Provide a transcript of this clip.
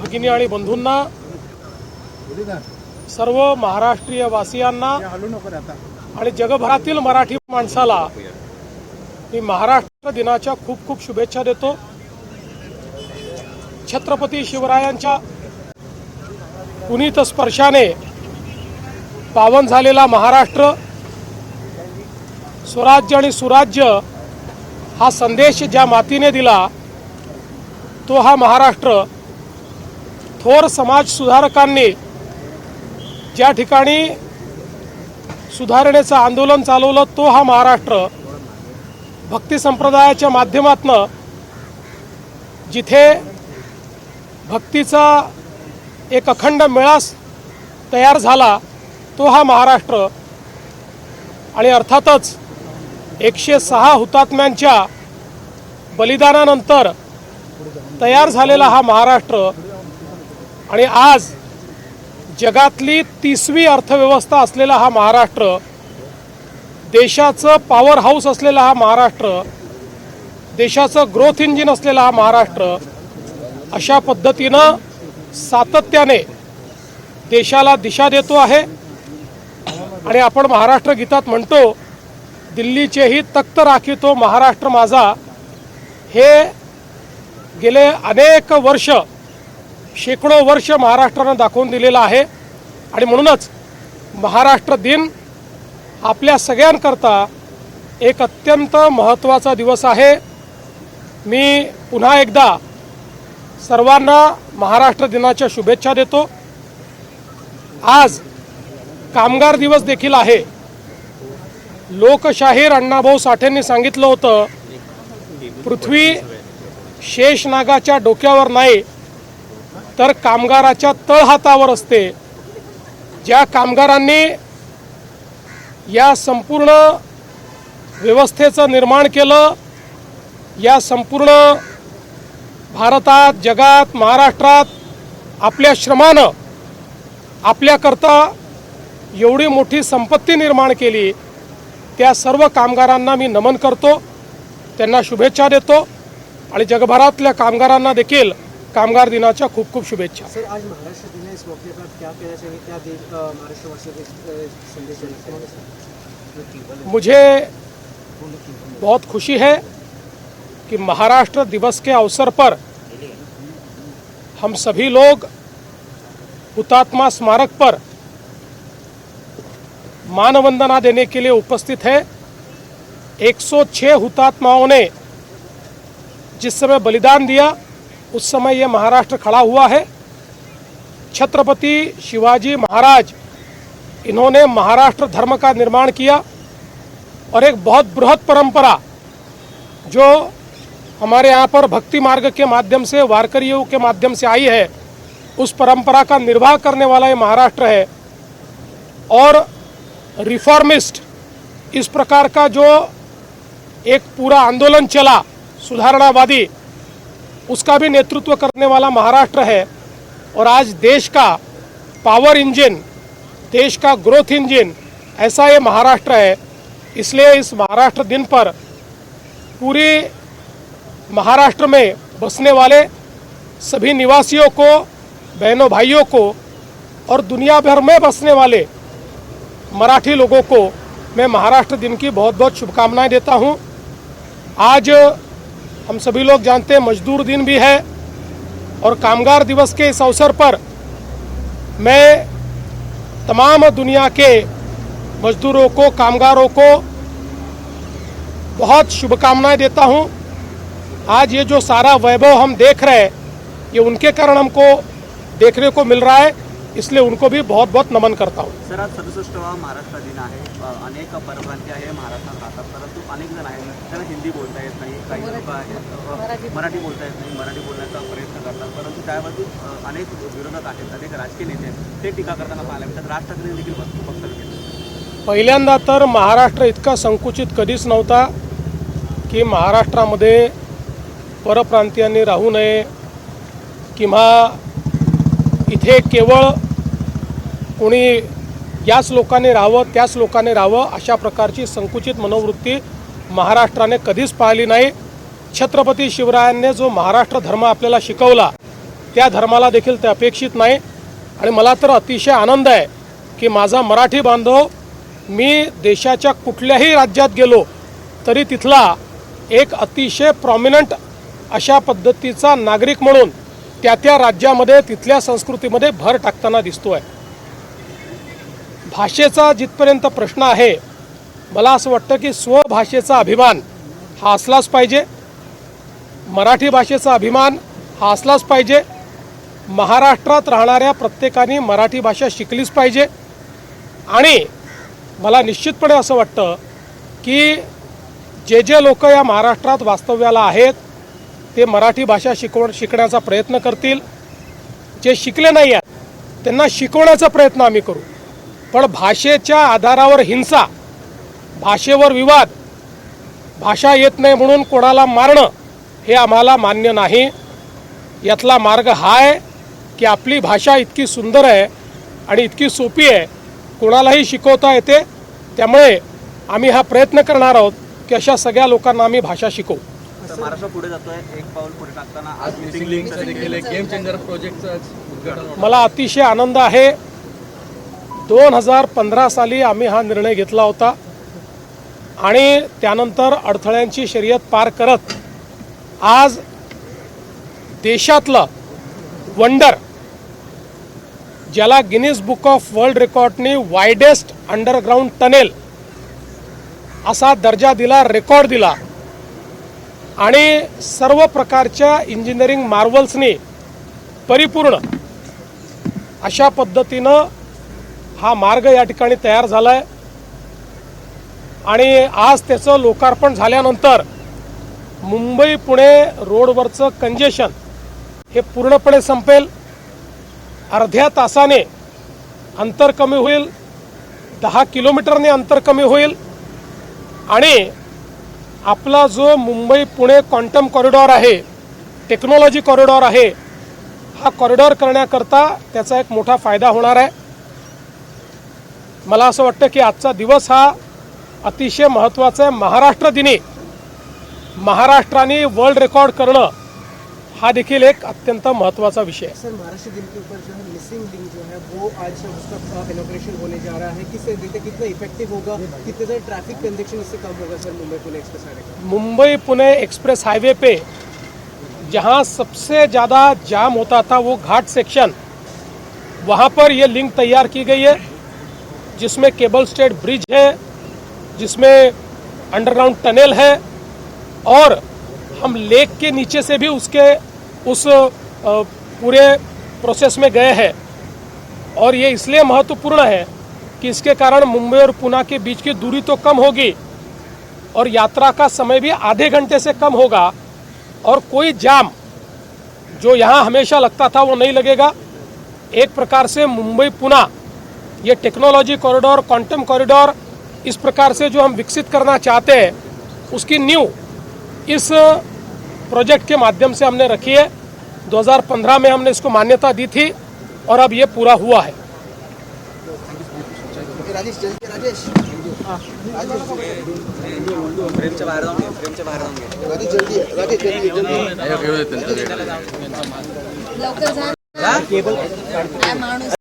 भगिनी आणि बंधूंना, सर्व महाराष्ट्रीय वासियांना आणि जगभरातील मराठी माणसाला मी महाराष्ट्र दिनाच्या खूप खूप शुभेच्छा देतो। छत्रपती शिवरायांच्या पुनीत स्पर्शाने पावन झालेला महाराष्ट्र, स्वराज्य आणि सुराज्य हा संदेश ज्या मातीने दिला तो हा महाराष्ट्र, थोर समाज सुधारकांनी ज्या ठिकाणी सुधारणेचं आंदोलन चालवलं तो हा महाराष्ट्र, भक्ती संप्रदायाच्या माध्यमातून जिथे भक्तीचा एक अखंड मेळा तयार झाला तो हा महाराष्ट्र, आणि अर्थातच 106 हुतात्म्यांच्या बलिदानानंतर तयार झालेला हा महाराष्ट्र, आणि आज जगातली 30वी अर्थव्यवस्था असलेला हा महाराष्ट्र, देशाचं पॉवर हाऊस असलेला हा महाराष्ट्र, देशाचं ग्रोथ इंजिन असलेला हा महाराष्ट्र अशा पद्धतीनं सातत्याने देशाला दिशा देतो आहे। आणि आपण महाराष्ट्र गीतात म्हणतो, दिल्लीचेही तख्त राखितो महाराष्ट्र माझा, हे गेले अनेक वर्ष, शेकडो वर्ष महाराष्ट्रानं दाखवून दिलेलं आहे। आणि म्हणूनच महाराष्ट्र दिन आपल्या सगळ्यांकरता एक अत्यंत महत्त्वाचा दिवस आहे। मी पुन्हा एकदा सर्वांना महाराष्ट्र दिनाच्या शुभेच्छा देतो। आज कामगार दिवस देखील आहे। लोकशाहीर अण्णाभाऊ साठेंनी सांगितलं होतं, पृथ्वी शेषनागाच्या डोक्यावर नाही तर कामगाराच्या तळहातावर असते। ज्या कामगारांनी या संपूर्ण व्यवस्थेचं निर्माण केलं, या संपूर्ण भारतात, जगात, महाराष्ट्रात आपल्या श्रमानं आपल्याकरता एवढी मोठी संपत्ती निर्माण केली, त्या सर्व कामगारांना मी नमन करतो, त्यांना शुभेच्छा देतो आणि जगभरातल्या कामगारांना देखील कामगार दिनाच्या खूप खूप शुभेच्छा। सर, आज महाराष्ट्र दिन है, इस मौके पर क्या कहना चाहिए, क्या महाराष्ट्र वासियों को संदेश देना चाहिए? मुझे बहुत खुशी है कि महाराष्ट्र दिवस के अवसर पर हम सभी लोग हुतात्मा स्मारक पर मानवंदना देने के लिए उपस्थित है। 106 हुतात्माओं ने जिस समय बलिदान दिया उस समय ये महाराष्ट्र खड़ा हुआ है। छत्रपति शिवाजी महाराज, इन्होंने महाराष्ट्र धर्म का निर्माण किया और एक बहुत बृहद परंपरा जो हमारे यहाँ पर भक्ति मार्ग के माध्यम से, वारकरियों के माध्यम से आई है, उस परंपरा का निर्वाह करने वाला ये महाराष्ट्र है। और रिफॉर्मिस्ट, इस प्रकार का जो एक पूरा आंदोलन चला सुधारणावादी, उसका भी नेतृत्व करने वाला महाराष्ट्र है। और आज देश का पावर इंजन, देश का ग्रोथ इंजन ऐसा ये महाराष्ट्र है। इसलिए इस महाराष्ट्र दिन पर पूरे महाराष्ट्र में बसने वाले सभी निवासियों को, बहनों भाइयों को और दुनिया भर में बसने वाले मराठी लोगों को मैं महाराष्ट्र दिन की बहुत बहुत शुभकामनाएं देता हूं। आज हम सभी लोग जानते हैं मजदूर दिन भी है, और कामगार दिवस के इस अवसर पर मैं तमाम दुनिया के मजदूरों को, कामगारों को बहुत शुभकामनाएं देता हूं। आज ये जो सारा वैभव हम देख रहे हैं, ये उनके कारण हमको देखने को मिल रहा है, इसलिए उनको भी बहुत बहुत नमन करता हूँ। सर, आज 67वा महाराष्ट्र दिन आहे। अनेक परप्रांतीय आहे महाराष्ट्रात राहतात, परंतु अनेक जण आहेत त्यांना हिंदी बोलता येत नाही, काही लोक आहेत मराठी बोलता येत नाही, मराठी बोलण्याचा प्रयत्न करतात, परंतु त्याबाबतीत अनेक विरोधक आहेत, अनेक राजकीय नेते आहेत, ते टीका करताना पाहायला मिळतात। राज ठाकरे देखील पक्ष घेतला। पहिल्यांदा तर महाराष्ट्र इतका संकुचित कधीच नव्हता की महाराष्ट्रामध्ये परप्रांतीयांनी राहू नये किंवा इथे केवळ कोणी याच लोकांनी राहावं, त्याच लोकांनी राहावं, अशा प्रकारची संकुचित मनोवृत्ती महाराष्ट्राने कधीच पाहिली नाही। छत्रपती शिवरायांनी जो महाराष्ट्र धर्म आपल्याला शिकवला त्या धर्माला देखील ते अपेक्षित नाही. आणि मला तर अतिशय आनंद आहे की माझा मराठी बांधव मी देशाच्या कुठल्याही राज्यात गेलो तरी तिथला एक अतिशय प्रॉमिनंट अशा पद्धतीचा नागरिक म्हणून त्या राज्यामध्ये तिथल्या संस्कृतीमध्ये भर टाकताना दिसतोय. भाषेचा जिथपर्यंत प्रश्न आहे, मला असं वाटतं की स्वभाषेचा अभिमान हा असलाच पाहिजे. मराठी भाषेचा अभिमान हा असलाच पाहिजे. महाराष्ट्रात राहणाऱ्या प्रत्येकाने मराठी भाषा शिकलीच पाहिजे. आणि मला निश्चितपणे असं वाटतं की जे लोक या महाराष्ट्रात वास्तव्याला आहेत ते मराठी भाषा शिकण्याचा प्रयत्न करतील. जे शिकले नाही आहेत त्यांना शिकवण्याचा प्रयत्न आम्ही करू. पण भाषेच्या आधारावर हिंसा, भाषेवर विवाद, भाषा येत नाही म्हणून कोणाला मारणं हे आम्हाला मान्य नाही. यातला मार्ग हा आहे की आपली भाषा इतकी सुंदर आहे आणि इतकी सोपी आहे, कोणालाही शिकवता येते. त्यामुळे आम्ही हा प्रयत्न करणार आहोत की अशा सगळ्या लोकांना आम्ही भाषा शिकवू. महाराष्ट्र पुढे जातोय, एक पाऊल पुढे टाकताना आज मिसिंग लिंक गेम चेंजर प्रोजेक्टचं उद्घाटन. मला अतिशय आनंद आहे. 2015 साली आम्ही हा निर्णय घेतला होता आणि त्यानंतर अडथळ्यांची शर्यत पार करत आज देशातलं वंडर, ज्याला गिनीज बुक ऑफ वर्ल्ड रेकॉर्डनी वायडेस्ट अंडरग्राऊंड टनेल असा दर्जा दिला, रेकॉर्ड दिला. आणि सर्व प्रकारच्या इंजिनिअरिंग मार्वल्सनी परिपूर्ण अशा पद्धतीनं हा मार्ग या ठिकाणी तयार झाला आहे. आणि आज त्याचं लोकार्पण झाल्यानंतर मुंबई पुणे रोडवरचं कंजेशन हे पूर्णपणे संपेल. अर्ध्या तासाने अंतर कमी होईल, 10 किलोमीटरने अंतर कमी होईल. आणि आपला जो मुंबई पुणे क्वांटम कॉरिडॉर आहे, टेक्नॉलॉजी कॉरिडॉर आहे, हा कॉरिडॉर करण्याकरता त्याचा एक मोठा फायदा होणार आहे. मला असं वाटतं की आजचा दिवस हा अतिशय महत्त्वाचा आहे. महाराष्ट्र दिनी महाराष्ट्राने वर्ल्ड रेकॉर्ड करणं हा देखील एक अत्यंत महत्त्वाचा विषय है। सर, महाराष्ट्र दिन के ऊपर जो है मिसिंग लिंक जो है वो आज उसका इनॉग्रेशन होने जा रहा है। किससे देते कितना इफेक्टिव होगा, कितने ज़्यादा ट्रैफिक कंजेक्शन इससे कम होगा sir Mumbai Pune express highway का? मुंबई पुणे एक्सप्रेस हाईवे पे जहां सबसे ज़्यादा जाम होता था वो घाट सेक्शन, वहां पर ये लिंक तैयार की गई है, जिसमें केबल स्टेट ब्रिज है, जिसमें अंडरग्राउंड टनल है, और हम लेक के नीचे से भी उसके उस पूरे प्रोसेस में गए हैं। और ये इसलिए महत्वपूर्ण है कि इसके कारण मुंबई और पुणे के बीच की दूरी तो कम होगी और यात्रा का समय भी आधे घंटे से कम होगा, और कोई जाम जो यहाँ हमेशा लगता था वो नहीं लगेगा। एक प्रकार से मुंबई पुणे ये टेक्नोलॉजी कॉरिडोर, क्वांटम कॉरिडोर, इस प्रकार से जो हम विकसित करना चाहते हैं उसकी नींव इस प्रोजेक्ट के माध्यम से हमने रखी है। 2015 में हमने इसको मान्यता दी थी और अब ये पूरा हुआ है। राजेश लवकर जा.